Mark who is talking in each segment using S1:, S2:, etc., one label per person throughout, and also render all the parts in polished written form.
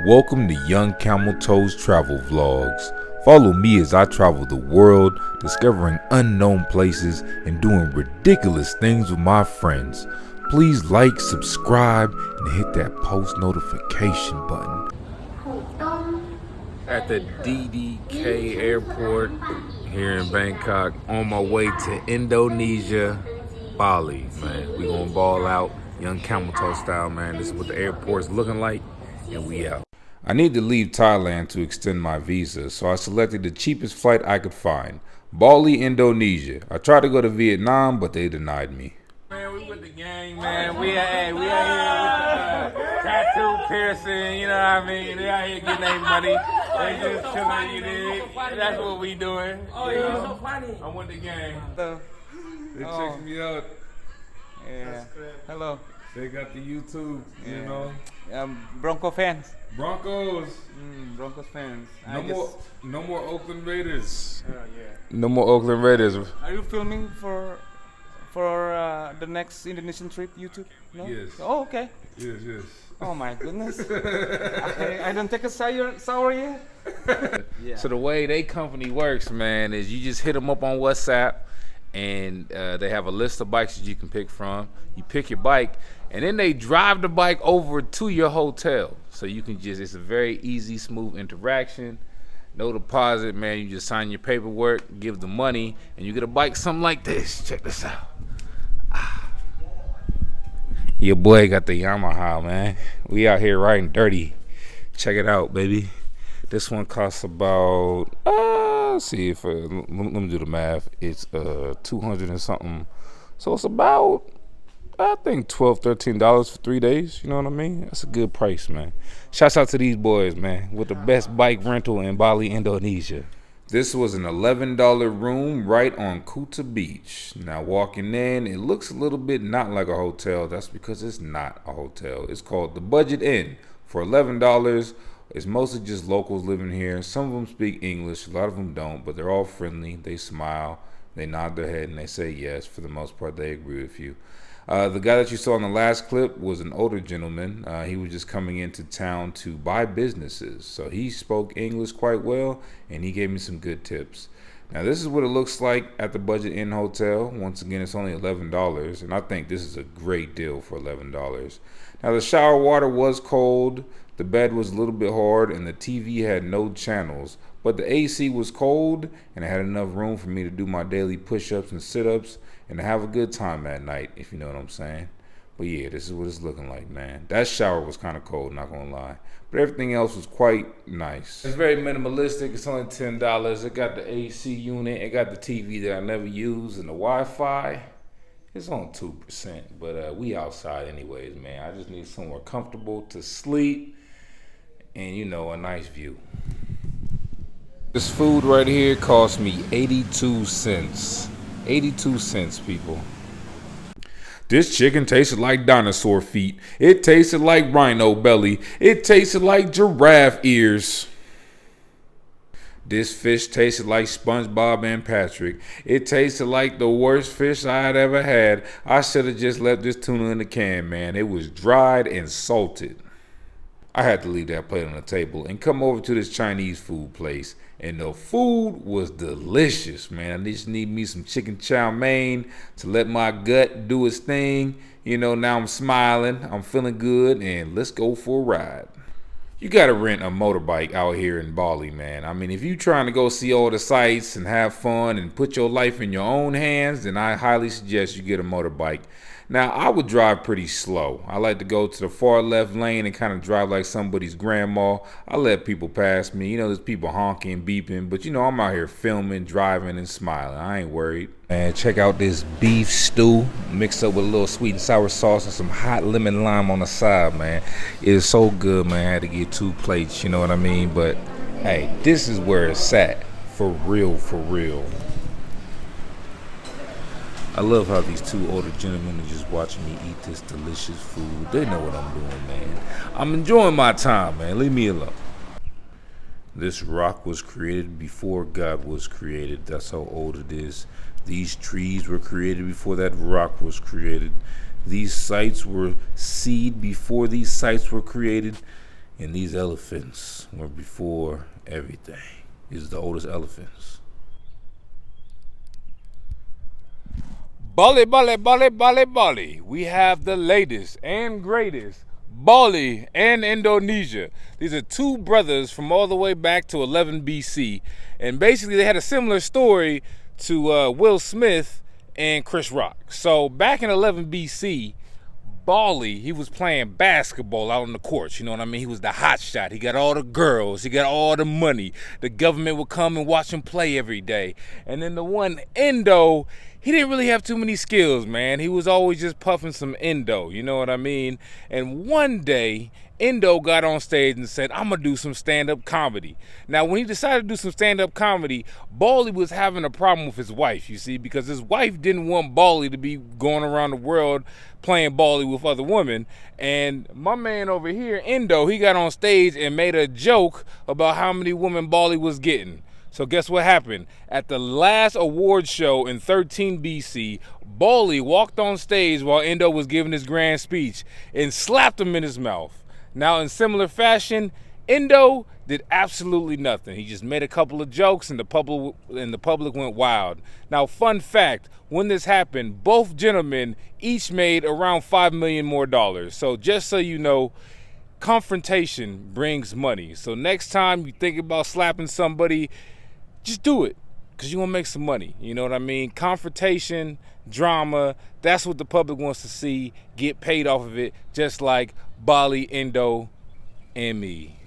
S1: Welcome to Young Camel Toes Travel Vlogs. Follow me as I travel the world, discovering unknown places and doing ridiculous things with my friends. Please like, subscribe, and hit that post notification button. At the DDK airport here in Bangkok, on my way to Indonesia, Bali, man. We gonna ball out, Young Camel Toe style, man. This is what the airport's looking like, and we out. I need to leave Thailand to extend my visa, so I selected the cheapest flight I could find, Bali, Indonesia. I tried to go to Vietnam, but they denied me. Man, we with the gang, man. We out here with the tattoo piercing, you know what I mean? They out here getting their money. They just chilling, you dig? That's what we doing. Oh, you're so funny. I'm with the gang. They checked me out.
S2: Yeah. Hello.
S1: They got the YouTube, you know.
S2: Bronco fans.
S1: Broncos.
S2: Broncos fans.
S1: No more Oakland Raiders.
S2: Yeah.
S1: No more Oakland Raiders.
S2: Are you filming for the next Indonesian trip? YouTube? No?
S1: Yes.
S2: Oh, okay.
S1: Yes.
S2: Oh my goodness. I don't take a sour yet. Yeah.
S1: So the way they company works, man, is you just hit them up on WhatsApp, and they have a list of bikes that you can pick from. You pick your bike, and then they drive the bike over to your hotel. So you can it's a very easy, smooth interaction. No deposit, man. You just sign your paperwork, give the money, and you get a bike something like this. Check this out. Your boy got the Yamaha, man. We out here riding dirty. Check it out, baby. This one costs about, let's see if, let me do the math. It's 200 and something. So it's about, I think $12, $13 for 3 days. You know what I mean? That's a good price, man. Shouts out to these boys, man, with the best bike rental in Bali, Indonesia. This was an $11 room right on Kuta Beach. Now walking in, it looks a little bit not like a hotel. That's because it's not a hotel. It's called the Budget Inn for $11. It's mostly just locals living here. Some of them speak English, a lot of them don't, but they're all friendly. They smile, they nod their head, and they say yes. For the most part, they agree with you. The guy that you saw in the last clip was an older gentleman. He was just coming into town to buy businesses. So he spoke English quite well, and he gave me some good tips. Now, this is what it looks like at the Budget Inn Hotel. Once again, it's only $11, and I think this is a great deal for $11. Now, the shower water was cold, the bed was a little bit hard, and the TV had no channels. But the AC was cold, and it had enough room for me to do my daily push-ups and sit-ups and to have a good time at night, if you know what I'm saying. But yeah, this is what it's looking like, man. That shower was kind of cold, not gonna lie. But everything else was quite nice. It's very minimalistic. It's only $10. It got the AC unit. It got the TV that I never use, and the Wi-Fi. It's on 2%, but we outside anyways, man. I just need somewhere comfortable to sleep and, you know, a nice view. This food right here cost me 82 cents. 82 cents, people. This chicken tasted like dinosaur feet. It tasted like rhino belly. It tasted like giraffe ears. This fish tasted like SpongeBob and Patrick. It tasted like the worst fish I had ever had. I should have just left this tuna in the can, man. It was dried and salted. I had to leave that plate on the table and come over to this Chinese food place. And the food was delicious, man. I just need me some chicken chow mein to let my gut do its thing. You know, now I'm smiling, I'm feeling good, and let's go for a ride. You gotta rent a motorbike out here in Bali, man. I mean, if you're trying to go see all the sights and have fun and put your life in your own hands, then I highly suggest you get a motorbike. Now, I would drive pretty slow. I like to go to the far left lane and kind of drive like somebody's grandma. I let people pass me. You know, there's people honking, beeping, but you know, I'm out here filming, driving, and smiling. I ain't worried. Man, check out this beef stew mixed up with a little sweet and sour sauce and some hot lemon lime on the side, man. It is so good, man. I had to get 2 plates, you know what I mean? But hey, this is where it's at. For real, for real. I love how these 2 older gentlemen are just watching me eat this delicious food. They know what I'm doing, man. I'm enjoying my time, man. Leave me alone. This rock was created before God was created. That's how old it is. These trees were created before that rock was created. These sites were seed before these sites were created. And these elephants were before everything. These are the oldest elephants. Bali, Bali, Bali, Bali, Bali. We have the latest and greatest Bali and Indonesia. These are two brothers from all the way back to 11 BC. And basically they had a similar story to Will Smith and Chris Rock. So back in 11 BC, Bali, he was playing basketball out on the courts, you know what I mean? He was the hot shot. He got all the girls. He got all the money. The government would come and watch him play every day. And then the one Indo, he didn't really have too many skills, man. He was always just puffing some Indo, you know what I mean? And one day, Indo got on stage and said, I'm gonna do some stand-up comedy. Now, when he decided to do some stand-up comedy, Bali was having a problem with his wife, you see, because his wife didn't want Bali to be going around the world playing Bali with other women. And my man over here, Indo, he got on stage and made a joke about how many women Bali was getting. So guess what happened? At the last award show in 13 BC, Bali walked on stage while Indo was giving his grand speech and slapped him in his mouth. Now, in similar fashion, Indo did absolutely nothing. He just made a couple of jokes and the public went wild. Now, fun fact, when this happened, both gentlemen each made around $5 million more. So just so you know, confrontation brings money. So next time you think about slapping somebody, just do it, because you want to make some money. You know what I mean? Confrontation, drama, that's what the public wants to see. Get paid off of it, just like Bali, Indo, and me.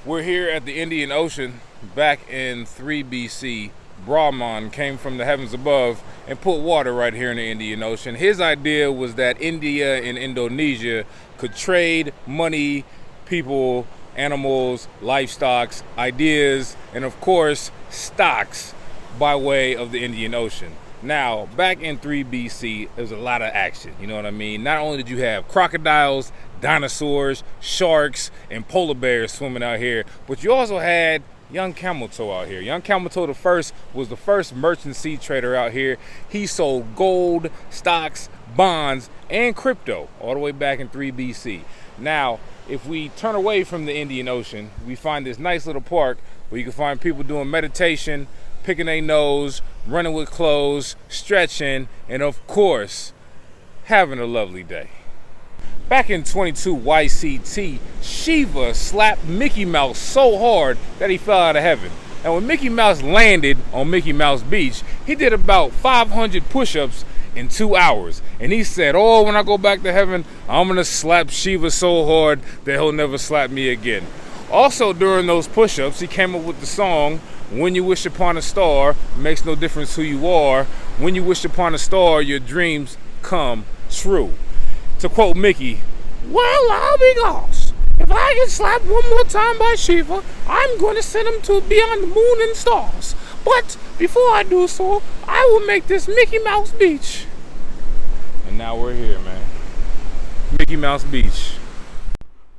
S1: We're here at the Indian Ocean. Back in 3 BC, Brahman came from the heavens above and put water right here in the Indian Ocean. His idea was that India and Indonesia could trade money, people, animals, livestock, ideas, and of course, stocks by way of the Indian Ocean. Now, back in 3 BC, there was a lot of action, you know what I mean? Not only did you have crocodiles, dinosaurs, sharks, and polar bears swimming out here, but you also had young camel toe out here. Young camel toe the first was the first merchant sea trader out here. He sold gold, stocks, bonds, and crypto all the way back in 3 BC. Now, if we turn away from the Indian Ocean, we find this nice little park where you can find people doing meditation, picking their nose, running with clothes, stretching, and of course, having a lovely day. Back in 22 YCT, Shiva slapped Mickey Mouse so hard that he fell out of heaven. And when Mickey Mouse landed on Mickey Mouse Beach, he did about 500 push-ups in 2 hours. And he said, oh, when I go back to heaven, I'm gonna slap Shiva so hard that he'll never slap me again. Also, during those push-ups, he came up with the song, When You Wish Upon a Star, makes no difference who you are. When you wish upon a star, your dreams come true. To quote Mickey, well, I'll be lost. If I get slapped one more time by Shiva, I'm going to send him to beyond the moon and stars. But before I do so, I will make this Mickey Mouse Beach. And now we're here, man. Mickey Mouse Beach.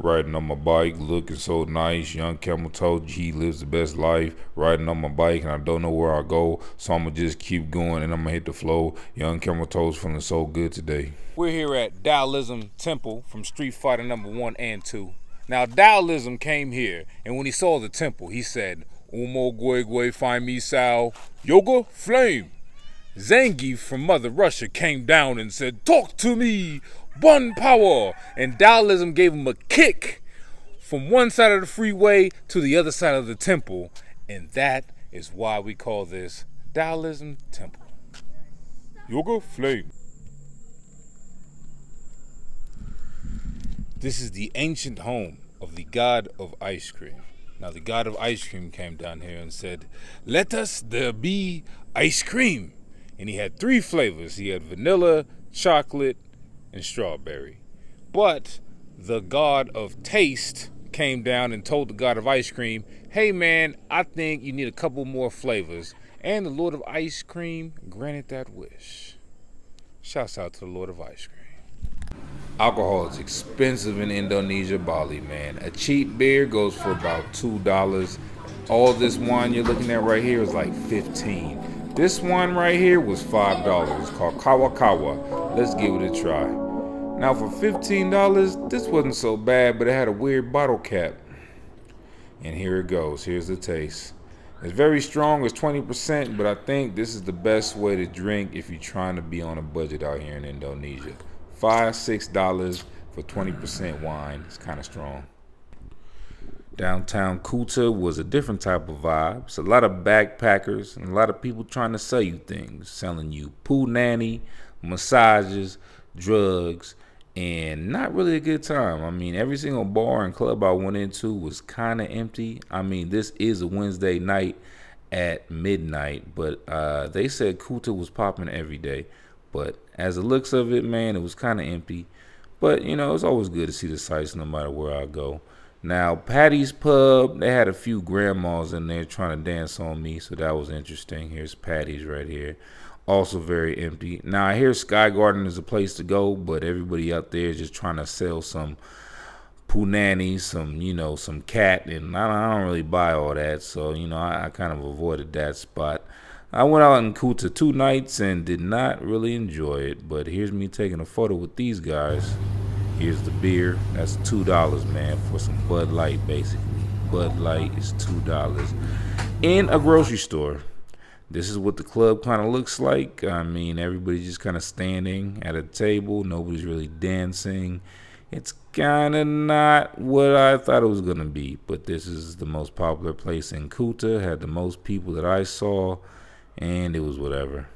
S1: Riding on my bike, looking so nice. Young camel toe G lives the best life. Riding on my bike and I don't know where I go, so I'ma just keep going and I'ma hit the flow. Young camel toe's feeling so good today. We're here at Taoism Temple from Street Fighter number 1 and 2. Now Taoism came here, and when he saw the temple, he said, Umo Gui Gui find me Sao, Yoga Flame. Zangief from Mother Russia came down and said, talk to me, one power. And Taoism gave him a kick from one side of the freeway to the other side of the temple. And that is why we call this Taoism Temple. Yoga Flame. This is the ancient home of the god of ice cream. Now the god of ice cream came down here and said, let us there be ice cream. And he had 3 flavors. He had vanilla, chocolate, and strawberry. But the god of taste came down and told the god of ice cream, hey man, I think you need a couple more flavors. And the Lord of Ice Cream granted that wish. Shouts out to the Lord of Ice Cream. Alcohol is expensive in Indonesia, Bali, man. A cheap beer goes for about $2. All this wine you're looking at right here is like $15. This one right here was $5. It's called Kawa Kawa. Let's give it a try. Now for $15, this wasn't so bad, but it had a weird bottle cap. And here it goes. Here's the taste. It's very strong. It's 20%, but I think this is the best way to drink if you're trying to be on a budget out here in Indonesia. $5-6 for 20% wine. It's kind of strong. Downtown Kuta was a different type of vibe. It's a lot of backpackers and a lot of people trying to sell you things, selling you pool nanny, massages, drugs, and not really a good time. I mean, every single bar and club I went into was kind of empty. I mean, this is a Wednesday night at midnight, but they said Kuta was popping every day. But as the looks of it, man, it was kind of empty. But, you know, it's always good to see the sights no matter where I go. Now, Patty's Pub, they had a few grandmas in there trying to dance on me, so that was interesting. Here's Patty's right here. Also very empty. Now, I hear Sky Garden is a place to go, but everybody out there is just trying to sell some punani, some cat, and I don't really buy all that, so, I kind of avoided that spot. I went out in Kuta 2 nights and did not really enjoy it, but here's me taking a photo with these guys. Here's the beer. That's $2, man, for some Bud Light, basically. Bud Light is $2 in a grocery store. This is what the club kind of looks like. I mean, everybody's just kind of standing at a table. Nobody's really dancing. It's kind of not what I thought it was going to be. But this is the most popular place in Kuta. Had the most people that I saw. And it was whatever.